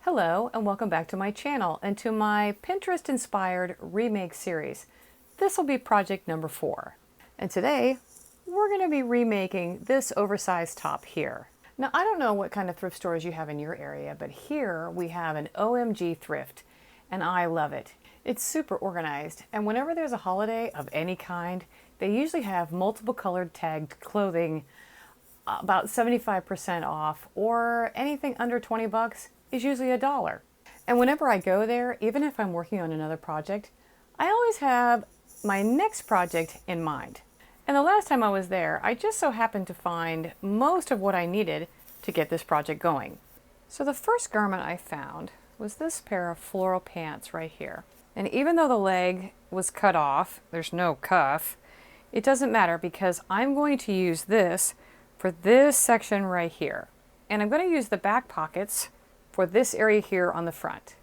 Hello and welcome back to my channel and to my Pinterest inspired remake series. This will be project number 4. And today we're going to be remaking this oversized top here. Now I don't know what kind of thrift stores you have in your area, but here we have an OMG thrift and I love it. It's super organized, and whenever there's a holiday of any kind, they usually have multiple colored tagged clothing about 75% off, or anything under 20 bucks is usually $1. And whenever I go there, even if I'm working on another project, I always have my next project in mind. And the last time I was there, I just so happened to find most of what I needed to get this project going. So the first garment I found was this pair of floral pants right here. And even though the leg was cut off, there's no cuff, it doesn't matter because I'm going to use this for this section right here. And I'm going to use the back pockets for this area here on the front.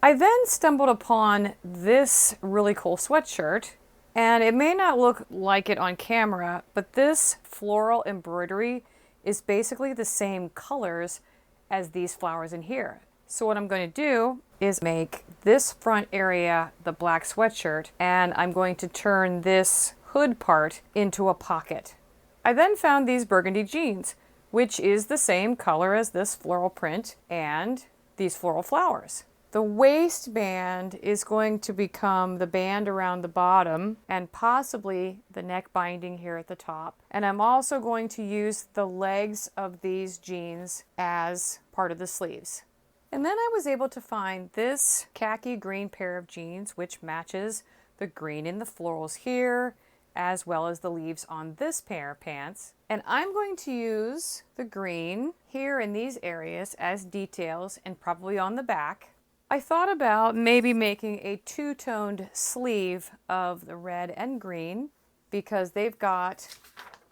I then stumbled upon this really cool sweatshirt, and it may not look like it on camera, but this floral embroidery is basically the same colors as these flowers in here. So what I'm going to do is make this front area the black sweatshirt, and I'm going to turn this hood part into a pocket. I then found these burgundy jeans, which is the same color as this floral print and these floral flowers. The waistband is going to become the band around the bottom and possibly the neck binding here at the top. And I'm also going to use the legs of these jeans as part of the sleeves. And then I was able to find this khaki green pair of jeans, which matches the green in the florals here, as well as the leaves on this pair of pants. And I'm going to use the green here in these areas as details and probably on the back. I thought about maybe making a two-toned sleeve of the red and green because they've got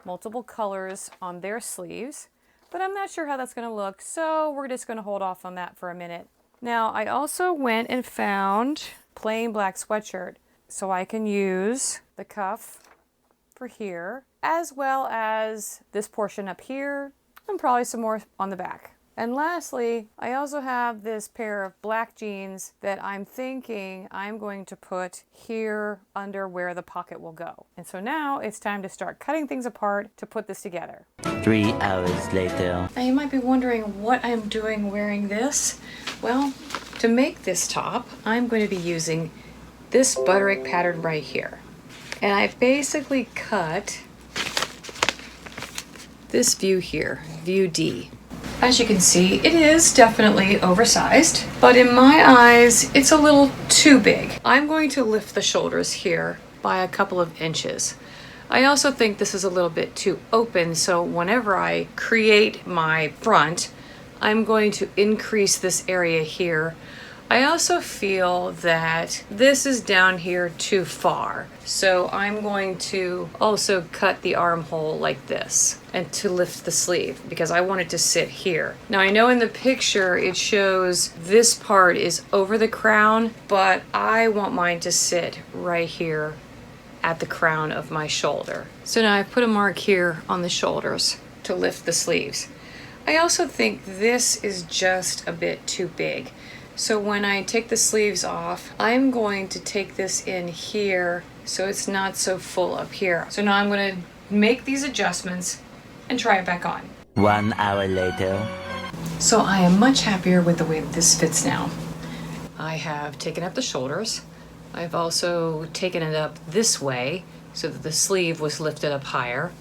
multiple colors on their sleeves, but I'm not sure how that's going to look, so we're just going to hold off on that for a minute. Now, I also went and found plain black sweatshirt so I can use the cuff for here, as well as this portion up here, and probably some more on the back. And lastly, I also have this pair of black jeans that I'm thinking I'm going to put here under where the pocket will go. And so now it's time to start cutting things apart to put this together. 3 hours later. Now you might be wondering what I'm doing wearing this. Well, to make this top, I'm going to be using this butterick pattern right here. And I basically cut this view here, view D. As you can see, it is definitely oversized, but in my eyes, it's a little too big. I'm going to lift the shoulders here by a couple of inches. I also think this is a little bit too open, so whenever I create my front, I'm going to increase this area here. I also feel that this is down here too far, so I'm going to also cut the armhole like this and to lift the sleeve because I want it to sit here. Now I know in the picture it shows this part is over the crown, but I want mine to sit right here at the crown of my shoulder. So now I put a mark here on the shoulders to lift the sleeves. I also think this is just a bit too big. So when I take the sleeves off, I'm going to take this in here so it's not so full up here. So now I'm going to make these adjustments and try it back on. 1 hour later. So I am much happier with the way that this fits now. I have taken up the shoulders. I've also taken it up this way so that the sleeve was lifted up higher.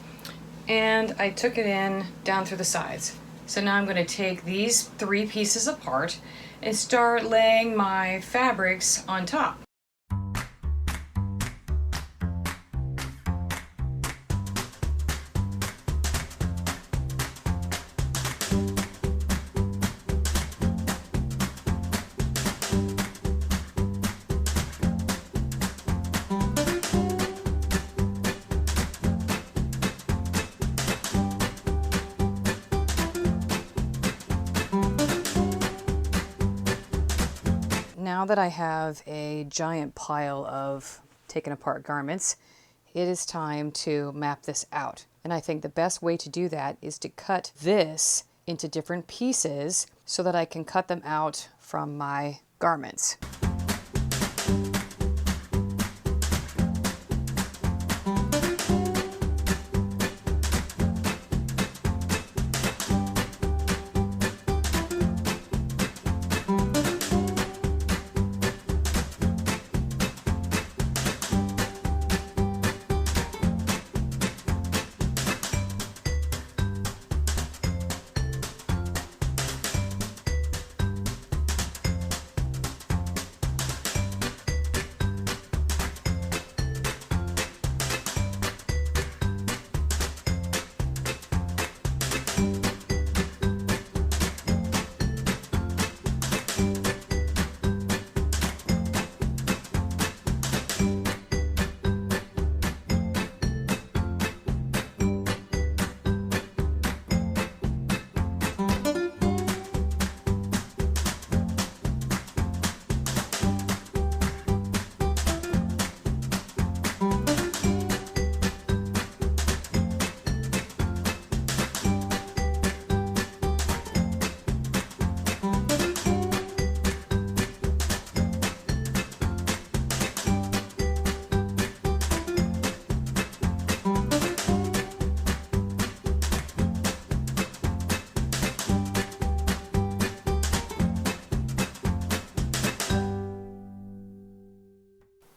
And I took it in down through the sides. So now I'm going to take these 3 pieces apart and start laying my fabrics on top. Now that I have a giant pile of taken apart garments, it is time to map this out. And I think the best way to do that is to cut this into different pieces so that I can cut them out from my garments.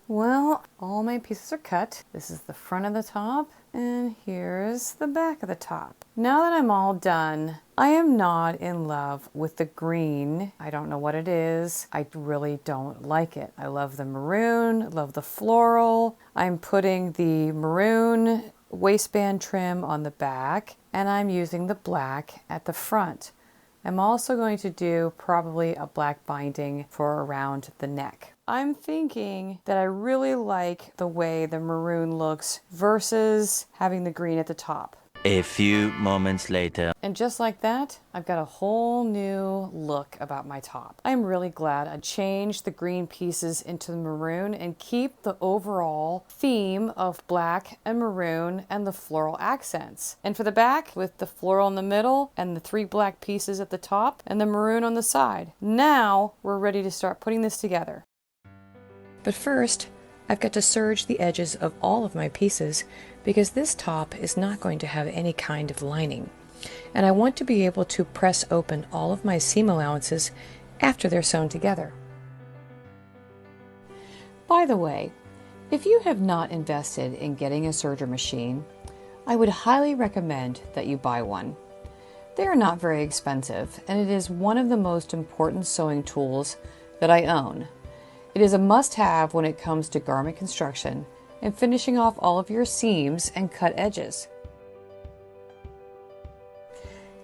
Well, all my pieces are cut. This is the front of the top, and here's the back of the top. Now that I'm all done, I am not in love with the green. I don't know what it is. I really don't like it. I love the maroon, love the floral. I'm putting the maroon waistband trim on the back, and I'm using the black at the front. I'm also going to do probably a black binding for around the neck. I'm thinking that I really like the way the maroon looks versus having the green at the top. A few moments later. And just like that, I've got a whole new look about my top. I'm really glad I changed the green pieces into the maroon and keep the overall theme of black and maroon and the floral accents. And for the back, with the floral in the middle and the 3 black pieces at the top and the maroon on the side. Now we're ready to start putting this together. But first, I've got to serge the edges of all of my pieces because this top is not going to have any kind of lining. And I want to be able to press open all of my seam allowances after they're sewn together. By the way, if you have not invested in getting a serger machine, I would highly recommend that you buy one. They are not very expensive, and it is one of the most important sewing tools that I own. It is a must-have when it comes to garment construction and finishing off all of your seams and cut edges.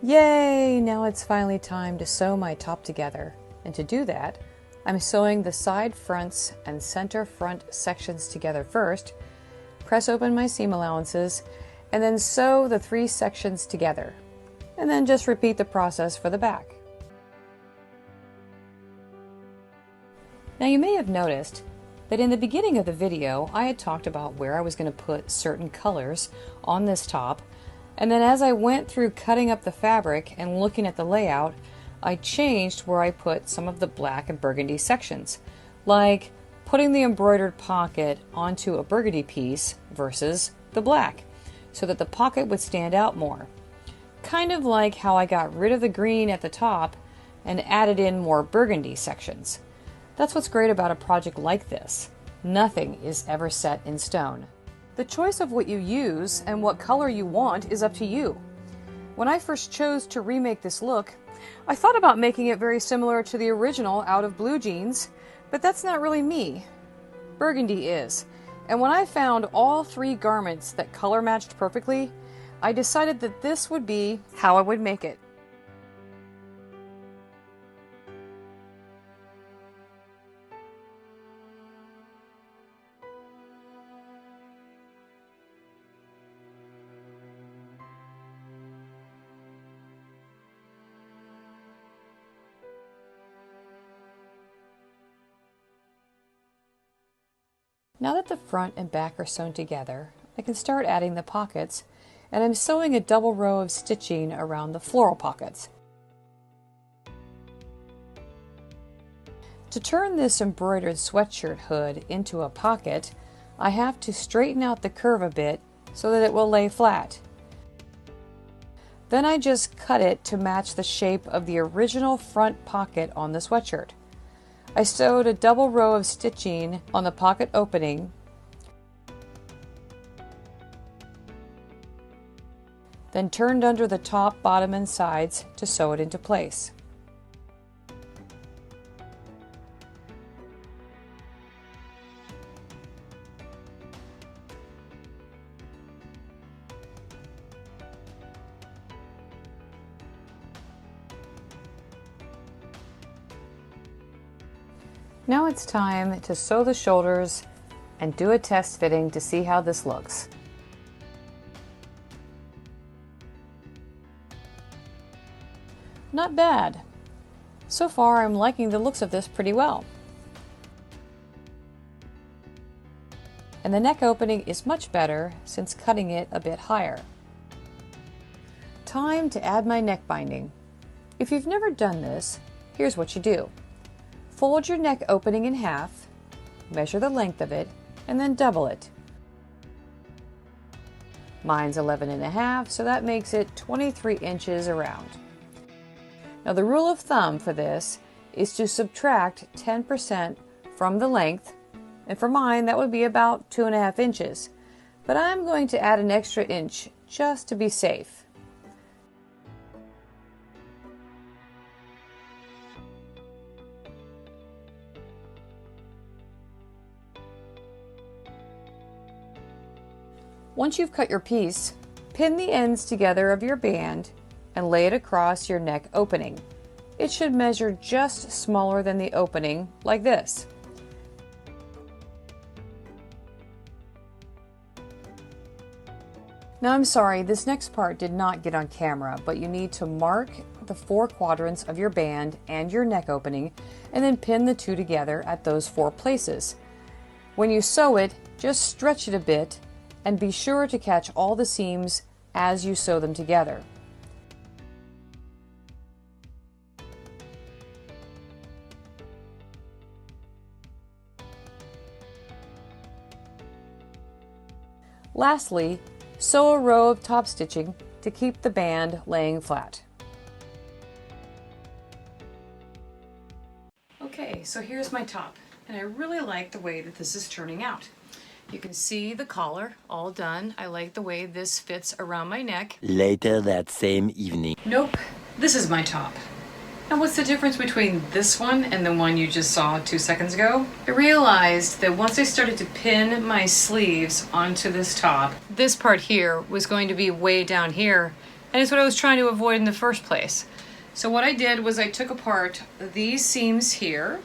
Yay! Now it's finally time to sew my top together. And to do that, I'm sewing the side fronts and center front sections together first, press open my seam allowances, and then sew the 3 sections together. And then just repeat the process for the back. Now you may have noticed that in the beginning of the video I had talked about where I was going to put certain colors on this top, and then as I went through cutting up the fabric and looking at the layout, I changed where I put some of the black and burgundy sections, like putting the embroidered pocket onto a burgundy piece versus the black, so that the pocket would stand out more. Kind of like how I got rid of the green at the top and added in more burgundy sections. That's what's great about a project like this. Nothing is ever set in stone. The choice of what you use and what color you want is up to you. When I first chose to remake this look, I thought about making it very similar to the original out of blue jeans, but that's not really me. Burgundy is. And when I found all 3 garments that color matched perfectly, I decided that this would be how I would make it. Now that the front and back are sewn together, I can start adding the pockets, and I'm sewing a double row of stitching around the floral pockets. To turn this embroidered sweatshirt hood into a pocket, I have to straighten out the curve a bit so that it will lay flat. Then I just cut it to match the shape of the original front pocket on the sweatshirt. I sewed a double row of stitching on the pocket opening, then turned under the top, bottom, and sides to sew it into place. Now it's time to sew the shoulders and do a test fitting to see how this looks. Not bad. So far, I'm liking the looks of this pretty well. And the neck opening is much better since cutting it a bit higher. Time to add my neck binding. If you've never done this, here's what you do. Fold your neck opening in half, measure the length of it, and then double it. Mine's 11.5, so that makes it 23 inches around. Now the rule of thumb for this is to subtract 10% from the length, and for mine that would be about 2.5 inches. But I'm going to add an extra inch just to be safe. Once you've cut your piece, pin the ends together of your band and lay it across your neck opening. It should measure just smaller than the opening, like this. Now I'm sorry, this next part did not get on camera, but you need to mark the 4 quadrants of your band and your neck opening, and then pin the two together at those 4 places. When you sew it, just stretch it a bit, and be sure to catch all the seams as you sew them together. Lastly, sew a row of top stitching to keep the band laying flat. Okay, so here's my top, and I really like the way that this is turning out. You can see the collar all done. I like the way this fits around my neck. Later that same evening. Nope, this is my top. Now what's the difference between this one and the one you just saw 2 seconds ago? I realized that once I started to pin my sleeves onto this top, this part here was going to be way down here, and it's what I was trying to avoid in the first place. So what I did was I took apart these seams here,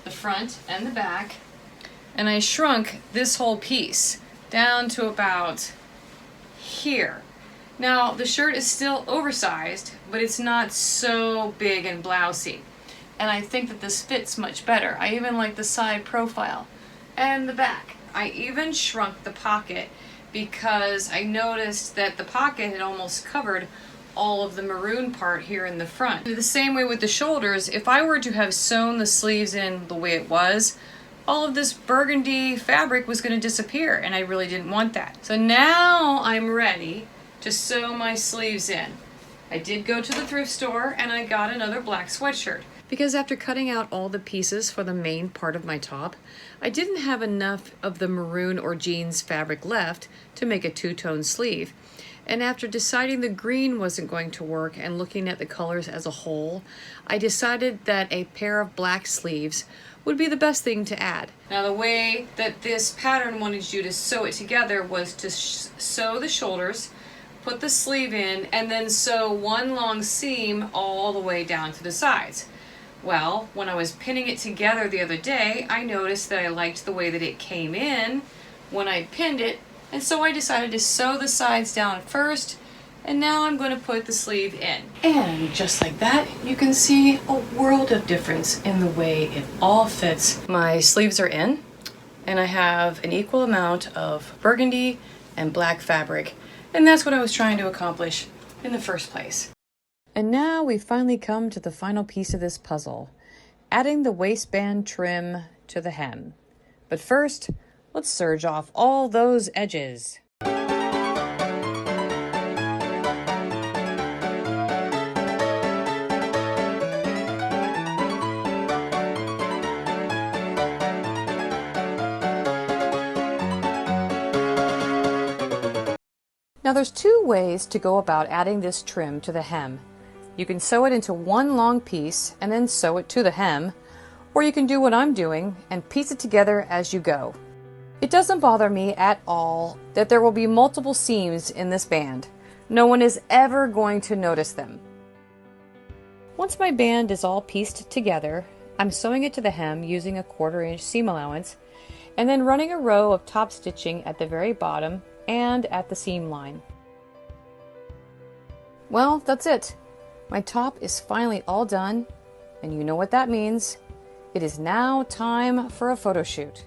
the front and the back, and I shrunk this whole piece down to about here. Now the shirt is still oversized, but it's not so big and blousy. And I think that this fits much better. I even like the side profile and the back. I even shrunk the pocket because I noticed that the pocket had almost covered all of the maroon part here in the front. The same way with the shoulders, if I were to have sewn the sleeves in the way it was, all of this burgundy fabric was going to disappear, and I really didn't want that. So now I'm ready to sew my sleeves in. I did go to the thrift store and I got another black sweatshirt because after cutting out all the pieces for the main part of my top, I didn't have enough of the maroon or jeans fabric left to make a two-tone sleeve. And after deciding the green wasn't going to work and looking at the colors as a whole, I decided that a pair of black sleeves would be the best thing to add. Now the way that this pattern wanted you to sew it together was to sew the shoulders, put the sleeve in, and then sew one long seam all the way down to the sides. Well, when I was pinning it together the other day, I noticed that I liked the way that it came in when I pinned it, and so I decided to sew the sides down first, and now I'm going to put the sleeve in. And just like that, you can see a world of difference in the way it all fits. My sleeves are in, and I have an equal amount of burgundy and black fabric, and that's what I was trying to accomplish in the first place. And now we've finally come to the final piece of this puzzle. adding the waistband trim to the hem. But first, let's serge off all those edges. Now there's two ways to go about adding this trim to the hem. You can sew it into one long piece and then sew it to the hem, or you can do what I'm doing and piece it together as you go. It doesn't bother me at all that there will be multiple seams in this band. No one is ever going to notice them. Once my band is all pieced together, I'm sewing it to the hem using a 1/4 inch seam allowance and then running a row of top stitching at the very bottom and at the seam line. Well, that's it. My top is finally all done, and you know what that means. It is now time for a photo shoot.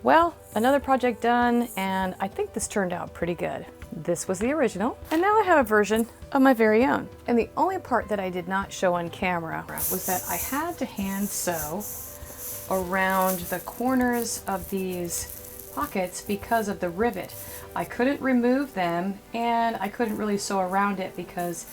Well, another project done, and I think this turned out pretty good. This was the original, and now I have a version of my very own. And the only part that I did not show on camera was that I had to hand sew around the corners of these pockets because of the rivet. I couldn't remove them, and I couldn't really sew around it because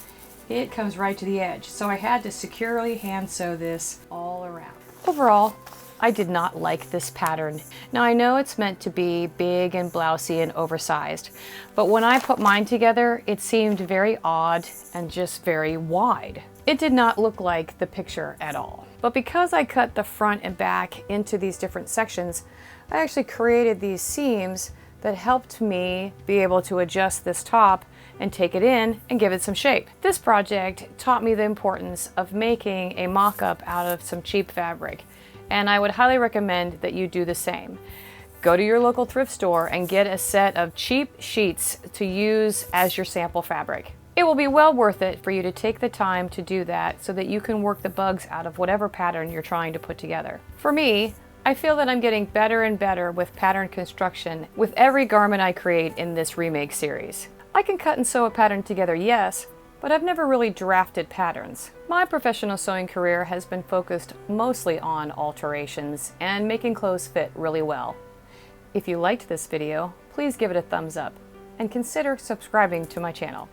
it comes right to the edge. So I had to securely hand sew this all around. Overall, I did not like this pattern. Now I know it's meant to be big and blousy and oversized, but when I put mine together, it seemed very odd and just very wide. It did not look like the picture at all. But because I cut the front and back into these different sections, I actually created these seams that helped me be able to adjust this top and take it in and give it some shape. This project taught me the importance of making a mock-up out of some cheap fabric, and I would highly recommend that you do the same. Go to your local thrift store and get a set of cheap sheets to use as your sample fabric. It will be well worth it for you to take the time to do that so that you can work the bugs out of whatever pattern you're trying to put together. For me, I feel that I'm getting better and better with pattern construction with every garment I create in this remake series. I can cut and sew a pattern together, yes, but I've never really drafted patterns. My professional sewing career has been focused mostly on alterations and making clothes fit really well. If you liked this video, please give it a thumbs up and consider subscribing to my channel.